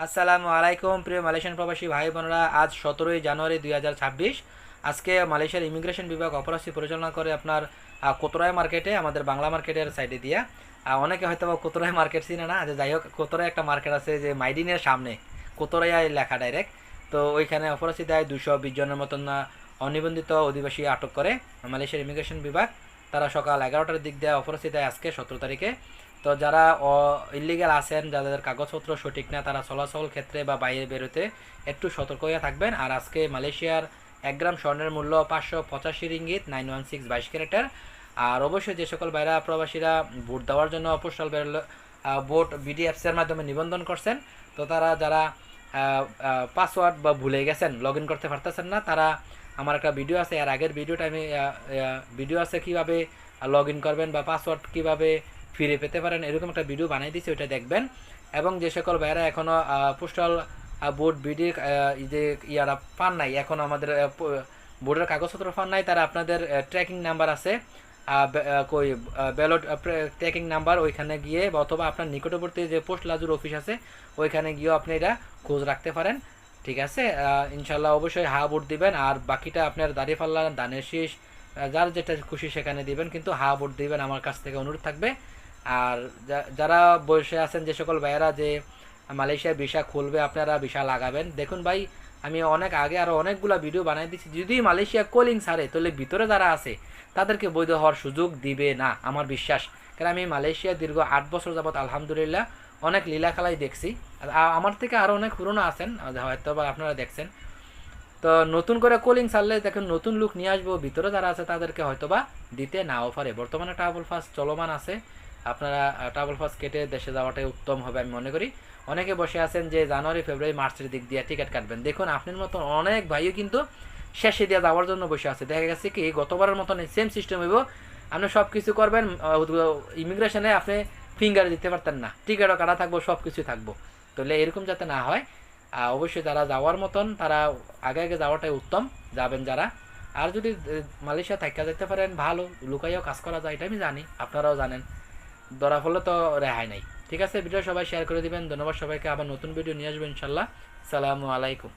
আসসালামু আলাইকুম প্রিয় মালয়েশিয়ান প্রবাসী ভাই বোনেরা, আজ 17ই জানুয়ারি 2026। আজকে মালয়েশিয়ার ইমিগ্রেশন বিভাগ অপরাধী পরিচালনা করে আপনার কোতরাই মার্কেটে, আমাদের বাংলা মার্কেটের সাইডে দিয়া। অনেকে হয়তো বা কোতরাই মার্কেট চিনে না, যে যাই হোক কোতরাই একটা মার্কেট আছে যে মাইডিনের সামনে, কোতরাই লেখা ডাইরেক্ট। তো ওইখানে অপরাধী দেয় 220 জনের মতন অনিবন্ধিত অধিবাসী আটক করে মালয়েশিয়ার ইমিগ্রেশন বিভাগ। তারা সকাল 11টার দিক দিয়ে অপরাধী দেয় আজকে 17 তারিখে। তো যারা ইলিগাল আছেন, যাদের কাগজপত্র সঠিক না, তারা চলাচল ক্ষেত্রে বা বাইরে বেরোতে একটু সতর্ক হয়ে থাকবেন। আর আজকে মালয়েশিয়ার 1 গ্রাম স্বর্ণের মূল্য 585 রিঙ্গিত 916 22 ক্যারেটের। আর অবশ্যই যে সকল বাইরা প্রবাসীরা ভোট দেওয়ার জন্য পোস্টাল ভোট বিডিএফসের মাধ্যমে নিবন্ধন করছেন, তো তারা যারা পাসওয়ার্ড বা ভুলে গেছেন, লগ ইন করতে পারতেছেন না, তারা আমার একটা ভিডিও আছে, এর আগের ভিডিওটা আমি ভিডিও আছে কীভাবে লগ ইন করবেন বা পাসওয়ার্ড কীভাবে ফিরে পেতে পারেন, এরকম একটা ভিডিও বানিয়ে দিয়েছি, ওইটা দেখবেন। এবং যে সকল ভাইয়েরা এখনও পোস্টাল বোর্ড বিডির যে ইয়ারা পান নাই, এখন আমাদের বোর্ডের কাগজপত্র পান নাই, তারা আপনাদের ট্র্যাকিং নাম্বার আছে, কই ব্যালট ট্র্যাকিং নাম্বার, ওইখানে গিয়ে বা অথবা আপনার নিকটবর্তী যে পোস্ট লাজুর অফিস আছে ওইখানে গিয়েও আপনি এটা খোঁজ রাখতে পারেন। ঠিক আছে, ইনশাল্লাহ অবশ্যই ভোট দিবেন। আর বাকিটা আপনার দাঁড়িপাল্লা, দানের শীষ, যার যেটা খুশি সেখানে দিবেন, কিন্তু ভোট দিবেন, আমার কাছ থেকে অনুরোধ থাকবে। আর যারা বসে আছেন, যে সকল ভাইয়েরা যে মালয়েশিয়ায় ভিসা খুলবে, আপনারা ভিসা লাগাবেন। দেখুন ভাই, আমি অনেক আগে আরও অনেকগুলো ভিডিও বানাই দিচ্ছি, যদি মালয়েশিয়া কলিং ছাড়ে তাহলে ভিতরে যারা আছে তাদেরকে বৈধ হওয়ার সুযোগ দিবে না, আমার বিশ্বাস। কারণ আমি মালয়েশিয়া দীর্ঘ 8 বছর যাবৎ আলহামদুলিল্লাহ অনেক লীলা খেলাই দেখছি। আমার থেকে আরও অনেক পুরনো আছেন, হয়তো বা আপনারা দেখছেন। তো নতুন করে কলিং ছাড়লে দেখুন নতুন লুক নিয়ে আসবো, ভিতরে যারা আছে তাদেরকে হয়তোবা দিতে নাও পারে। বর্তমানে ট্রাভেল পাস চলমান আছে, আপনারা ট্রাভেল পাস কেটে দেশে যাওয়াটাই উত্তম হবে আমি মনে করি। অনেকে বসে আছেন যে জানুয়ারি ফেব্রুয়ারি মার্চের দিক দিয়ে টিকিট কাটবেন, দেখুন আপনার মতন অনেক ভাইও কিন্তু শেষে দিয়ে যাওয়ার জন্য বসে আছে। দেখা গেছে কি গতবারের মতন সেম সিস্টেম হইব, আপনি সব কিছু করবেন, ইমিগ্রেশনে আপনি ফিঙ্গার দিতে পারতেন না, টিকিটও কাটা থাকবো, সব কিছুই থাকবো। তাহলে এরকম যাতে না হয়, অবশ্যই যারা যাওয়ার মতন তারা আগে আগে যাওয়াটাই উত্তম, যাবেন যারা। আর যদি মালয়েশিয়া থাকা যেতে পারেন, ভালো, লুকাইও কাজ করা যায়, এটা আমি জানি, আপনারাও জানেন, ধরা ফলে তো রেহাই নাই। ঠিক আছে, ভিডিও সবাই শেয়ার করে দিবেন। ধন্যবাদ সবাইকে, আবার নতুন ভিডিও নিয়ে আসবেন ইনশাল্লাহ। সালামু আলাইকুম।